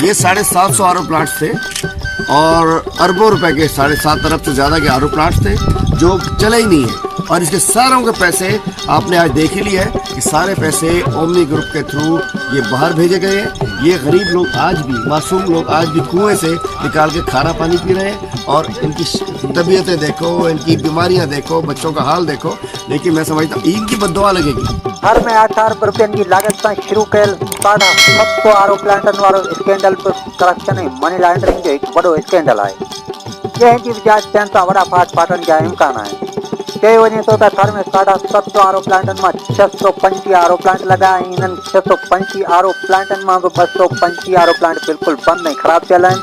ये 750 R O plants थे और अरबों रुपए के 7.5 अरब से ज़्यादा के आर ओ प्लांट्स थे जो चले ही नहीं है। और इसके सारों के पैसे आपने आज देख ही लिया है कि सारे पैसे ओमनी ग्रुप के थ्रू ये बाहर भेजे गए हैं। ये गरीब लोग आज भी, मासूम लोग आज भी कुएं से निकाल के खारा पानी पी रहे हैं और इनकी तबीयतें देखो, इनकी बीमारियां देखो, बच्चों का हाल देखो। लेकिन मैं समझता हूँ इनकी बद्दुआ लगेगी। हर में 8 अरब रुपयनि की लागत सां शुरू कयल 750 आर ओ प्लांटनि वारो स्कैंडल करप्शन ऐं मनी लॉन्ड्रिंग जो हिकु वॾो स्कैंडल आहे, जंहिं जी जांच थियण सां वॾा फाट फाटण जा इम्कान आहिनि। चयो वञे थो त थर में 750 आर ओ प्लांटनि मां 625 आर ओ प्लांट लॻा ऐं इन्हनि 625 आर ओ प्लांटनि मां बि 225 आर ओ प्लांट बिल्कुलु बंदि ऐं ख़राबु थियल आहिनि,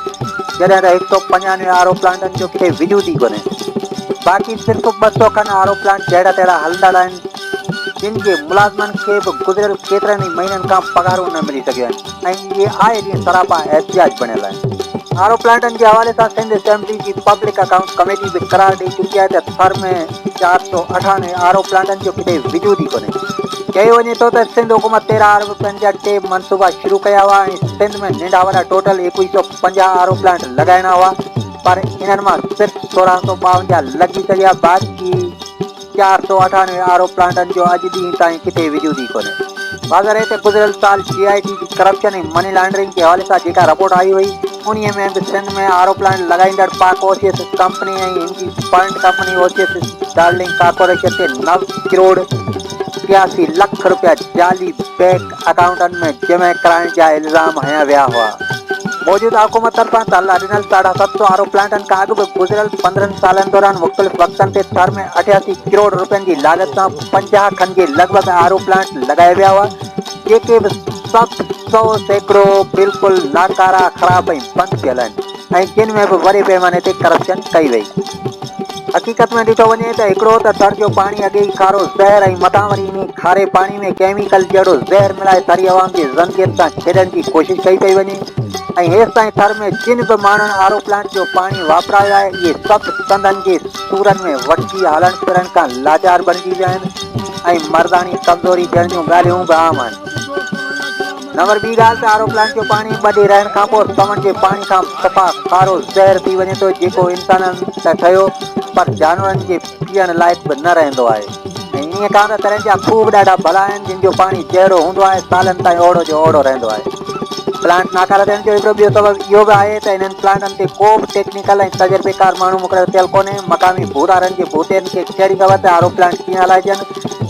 जॾहिं त 195 आर ओ प्लांटनि जो किथे वजूद ई कोन्हे। बाक़ी सिर्फ़ु 200 खनि आर ओ प्लांट जहिड़ा तहिड़ा हलंदड़ आहिनि, जिन जे मुलाज़िमनि खे बि गुज़िरियल केतिरनि ई महीननि खां पघारूं न मिली सघियूं आहिनि ऐं इहे आए ॾींहुं सरापा एहतिजाज बणियल आहिनि। आर ओ प्लांटनि जे हवाले सां सिंध असेंबली जी पब्लिक अकाउंट कमेटी बि करार ॾेई चुकी आहे त थर में 498 आर ओ प्लांटनि जो किथे वजूद ई कोन्हे। चयो वञे थो त सिंध हुकूमत 13 अरब रुपयनि जा 2 मनसूबा शुरू कया हुआ ऐं सिंध में नंढा वॾा टोटल 2150 आर ओ प्लांट लॻाइणा हुआ, पर इन्हनि मां सिर्फ़ु 1652 लॻी सघिया। बाक़ी 498 आर ओ प्लांटनि जो अॼु ॾींहुं ताईं किथे वजूद ई कोन्हे। बाज़ार ते गुज़िरियल साल GIT जी करप्शन ऐं मनी लॉन्ड्रिंग जे हवाले सां जेका रिपोर्ट आई हुई, उन्हीअ में बि सिंध में आर ओ प्लांट लॻाईंदड़ पाक ओसियस कंपनी ऐं इनजी फंड कंपनी ओसियस डार्लिंग कॉर्पोरेशन ते 9 करोड़ 83 लख रुपया जाली बैंक अकाउंटनि में जमा कराइण जा इल्ज़ाम हया विया हुआ। मौजूदा हुकूमत तरफ़ां ताला ॾिनल 750 आर ओ प्लांटनि खां अॻु बि गुज़िरियल 15 सालनि दौरान मुख़्तलिफ़ वक़्तनि ते थर में 88 करोड़ रुपयनि जी लागत सां 50 खनि जे लॻभॻि आर ओ प्लांट लॻाया विया हुआ, जेके बि 100% बिल्कुलु नाकारा, ख़राब ऐं बंदि थियल आहिनि ऐं जिन में बि वॾे पैमाने ते करप्शन कई वई। हक़ीक़त में ॾिठो वञे त हिकिड़ो त थर जो पाणी अॻे ई खारो ज़हर ऐं मथां वरी इन खारे पाणी में केमिकल जहिड़ो ज़हर मिलाए थरी अवाम जी ज़िंदगियत सां खेॾण जी कोशिशि कई पई वञे ऐं हेसि ताईं थर में जिन बि माण्हुनि आर ओ प्लांट जो पाणी वापरायो आहे, इहे सभु संदनि जे सूरनि में वटकी हलण फिरण खां लाचार बणिजी विया आहिनि ऐं मर्दानी कमज़ोरी थियण जूं ॻाल्हियूं बि आम आहिनि। नंबर ॿी ॻाल्हि त आर ओ प्लांट जो पाणी ॿ ॾींहं रहण खां पोइ समंड जे पाणी खां सफ़ा खारो ज़हर थी वञे थो, जेको इंसाननि त ठहियो पर जानवरनि जे पीअण लाइक़ु बि न रहंदो आहे। ऐं इन खां त तरह जा खूब ॾाढा भला आहिनि जिन जो पाणी जहिड़ो हूंदो आहे सालनि ताईं ओड़ो जो ओड़ो रहंदो आहे। प्लांट नाकारा थियण जो हिकिड़ो ॿियो सबबु इहो बि आहे त इन्हनि प्लांटनि ते को बि टेक्निकल ऐं तजुर्बेकार माण्हू मुक़ररु थियल कोन्हे। मक़ामी भूतारनि जे भूतियुनि खे कहिड़ी ख़बर त आर ओ प्लांट कीअं हलाइजनि।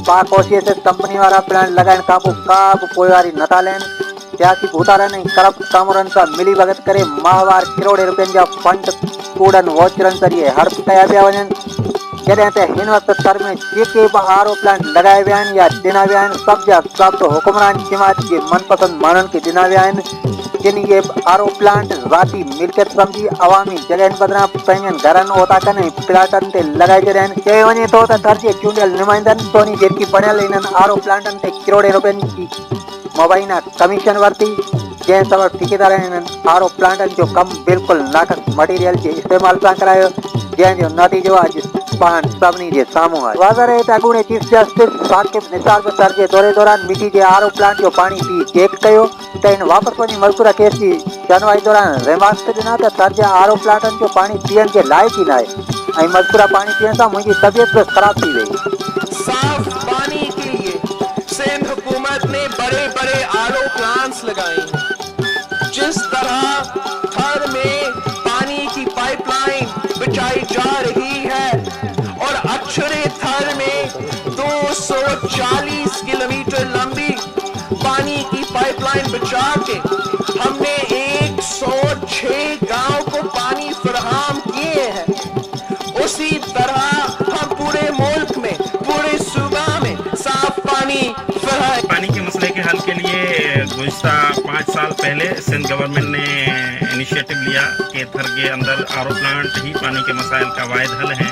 पाक ओसियस कंपनी वारा प्लांट लॻाइण खां पोइ का बि पोइवारी नथा लेनि। सियासी भूतारनि ऐं करप्ट कामरनि सां मिली भगत करे माहवार किरोड़े रुपयनि जा फंड कूड़नि वोचरनि ज़रिए हड़प कया पिया वञनि, जॾहिं त हिन वक़्तु थर में जेके बि आर ओ प्लांट लॻाया विया आहिनि या ॾिना विया आहिनि, सभु जा सभु हुकुमरान जमात जे मनपसंदि माण्हुनि खे ॾिना विया आहिनि, जिन इहे आर ओ प्लांट ज़ाती मिल्कियत सम्झी अवामी जॻहियुनि बदिरां पंहिंजनि घरनि ओता कनि ऐं प्लाटनि ते लॻाए छॾिया आहिनि। चयो वञे थो त थर जे चूंडियल नुमाइंदनि सोनी जेकी बणियल इन्हनि आर ओ प्लांटनि ते किरोड़े रुपयनि जी मुबैना कमीशन वरिती, जंहिं सबबु ठेकेदारनि इन्हनि आर ओ प्लांटनि जो कमु बिल्कुलु नाक़स मटीरियल जे इस्तेमाल सां करायो, जंहिंजो नतीजो अॼु पाण सभिनी जे साम्हूं आहे। वाज़र आहे त अॻूणे चीफ जस्टिस साकिब निसार बि थर जे दौरे दौरान मिटी जे आर ओ प्लांट जो पाणी पी चेक कयो त इन वापसि वञी मज़कूर केस जी सुनवाई दौरान रिमार्क्स ॾिना त थर जे आर ओ प्लांटनि जो पाणी पीअण जे लाइक़ु ई न आहे ऐं मज़कूरा पाणी पीअण सां मुंहिंजी तबियत बि ख़राब थी वई। साफ पानी के लिए सिंध हुकूमत ने बड़े बड़े आर ओ प्लांट्स लगाए हैं। जिस तरह थर में पानी की पाइपलाइन बिछाई जा रही है और अक्षरे थर में 240 किलोमीटर लंबी पानी की पाइपलाइन बिछा के हमने 106 गांव को पानी फराहम किए हैं, उसी तरह हम पूरे मुल्क में, पूरे सूबा में साफ पानी फराहम। पानी के मसले के हल के लिए गुज़िश्ता 5 साल पहले सिंध गवर्नमेंट ने इनिशिएटिव लिया कि थर के अंदर आर ओ प्लांट ही पानी के मसाइल का वाहिद हल है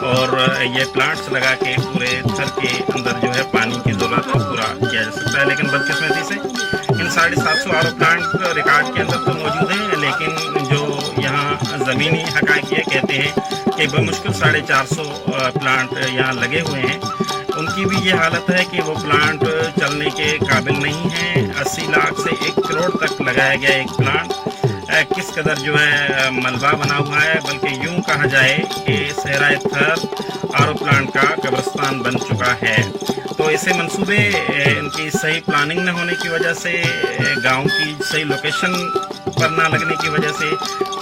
और ये प्लांट्स लगा के पूरे थर के अंदर जो है पानी की ज़रूरत को पूरा किया जा सकता है। लेकिन बदकिस्मती से इन 750 आर ओ प्लांट रिकॉर्ड के अंदर तो मौजूद हैं, लेकिन जो यहाँ ज़मीनी हक़ाइक़ ये कहते हैं कि बमुश्किल 450 प्लांट यहाँ लगे हुए हैं। उनकी भी ये हालत है कि वो प्लांट चलने के काबिल नहीं हैं, 80 लाख से 1 करोड़ तक लगाया गया एक प्लांट किस कदर जो है मलबा बना हुआ है, बल्कि यूं कहा जाए कि सहराए थर आरओ प्लांट का कब्रिस्तान बन चुका है। तो ऐसे मंसूबे इनकी सही प्लानिंग न होने की वजह से, गांव की सही लोकेशन पर ना लगने की वजह से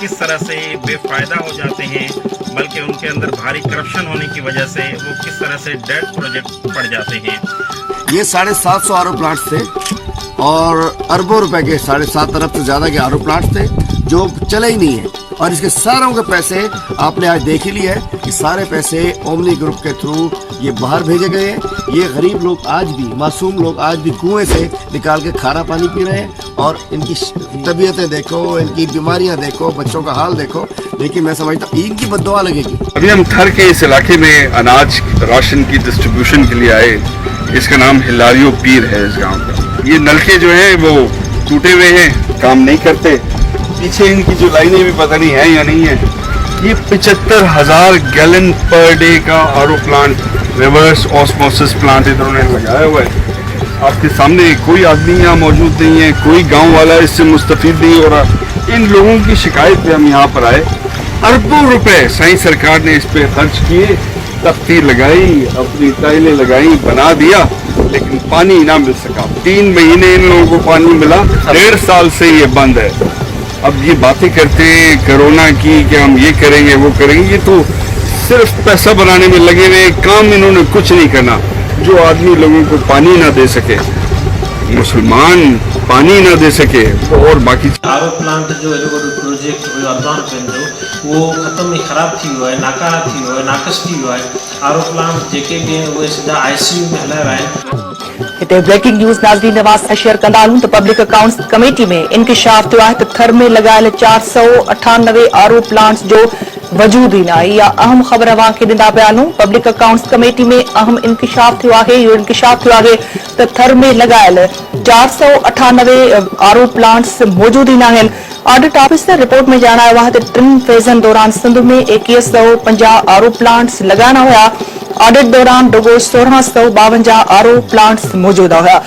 किस तरह से बेफ़ायदा हो जाते हैं, बल्कि उनके अंदर भारी करप्शन होने की वजह से वो किस तरह से डेड प्रोजेक्ट पड़ जाते हैं। ये 750 आरओ प्लांट्स थे और अरबों रुपए के 7.5 अरब से ज़्यादा के आरओ प्लांट्स थे जो चले ही नहीं है। और इसके सारों के पैसे आपने आज देख ही लिया है कि सारे पैसे ओमनी ग्रुप के थ्रू ये बाहर भेजे गए हैं। ये गरीब लोग आज भी, मासूम लोग आज भी कुएं से निकाल के खारा पानी पी रहे हैं और इनकी तबीयतें देखो, इनकी बीमारियां देखो, बच्चों का हाल देखो। लेकिन मैं समझता हूँ इनकी बद्दुआ लगेगी। अभी हम थर के इस इलाके में अनाज राशन की डिस्ट्रीब्यूशन के लिए आए। इसका नाम हिलारियो पीर है इस गांव का। ये नलके जो हैं वो टूटे हुए हैं, काम नहीं करते। पीछे इनकी जो लाइनें भी पता नहीं है या नहीं है। ये 75,000 गैलन पर डे का RO plant, reverse osmosis plant इन्होंने लगाया हुआ है। आपके सामने कोई आदमी यहाँ मौजूद नहीं है, कोई गांव वाला इससे मुस्तफीद नहीं हो रहा। इन लोगों की शिकायत पे हम यहाँ पर आए। अरबों रुपए साईं सरकार ने इस पे खर्च किए, तख्ती लगाई, अपनी टाइलें लगाई, बना दिया, लेकिन पानी ना मिल सका। 3 महीने इन लोगों को पानी मिला, 1.5 साल से ये बंद है। अब ये बातें करते हैं कोरोना की कि हम ये करेंगे वो करेंगे, ये तो सिर्फ पैसा बनाने में लगे हुए, काम इन्होंने कुछ नहीं करना। जो आदमी लोगों को पानी ना दे सके, मुसलमान पानी ना दे सके, और बाकी आरओ प्लांट जो प्रोजेक्ट हुयो अर्बान पेन जो वो ख़त्म ख़राब थी वियो आहे, नाकारा थी वियो आहे, नाक़स थी वियो आहे। आरओ प्लांट जेके बि आहिनि उहे सिधा आईसीयू में हलाया विया आहिनि। हिते ब्रेकिंग न्यूज़ नाज़रीन नवाज़ सां शेयर कंदा आहियूं त पब्लिक अकाउंट्स कमेटी में इंकिशाफ थियो आहे त थर में लॻायल 498 आरओ प्लांट्स जो वजूद ई न आहे। इहा अहम ख़बर अवां खे ॾींदा पिया आहियूं। पब्लिक अकाउंट्स कमेटी में अहम इंकिशाफ थियो आहे। इहो इंकिशाफ थियो आहे त थर में लॻायल 498 आरओ प्लांट्स मौजूद ई न आहिनि। ऑडिट ऑफिसर रिपोर्ट में ॼाणायो आहे त 3 फ़ेज़नि दौरान सिंध में 2150 आरओ प्लांट्स लॻाइणा हुया। ऑडिट दौरान रुगो 1652 आरओ प्लांट्स मौजूद हुया।